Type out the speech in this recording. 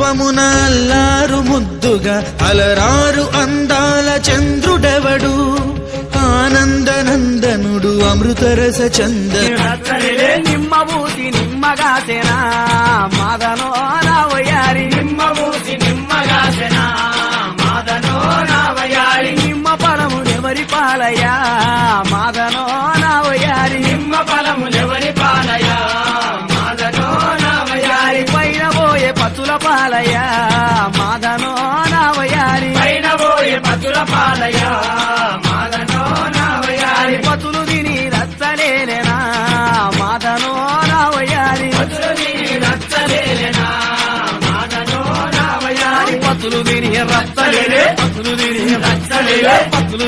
రూపమున అల్లారు ముద్దుగా అలరారు అందాల చంద్రుడెవడు ఆనందనందనుడు అమృతరస చందనుడు నిమ్మబూసి నిమ్మగాసెనా మాదనో రావయారి నిమ్మబూసి నిమ్మగాసెనా మాదనో రావయారి నిమ్మ ఫలములెవరి పాలయా మాదనో రావయారి నిమ్మ ఫలములెవరి పాలయా మాదనో రావయారి పైన పోయే పతుల పాలయా మాదనో రావయారి పైన పోయే పతుల పాలయా మాదనో రావయారి పతులు తిని రచ్చలేనా మాదనో రావయారి పతులు తిని రచ్చలేనా మాదనో రావయారి పతులు తిని రచ్చలే పతులు తిని రచ్చలే పతులు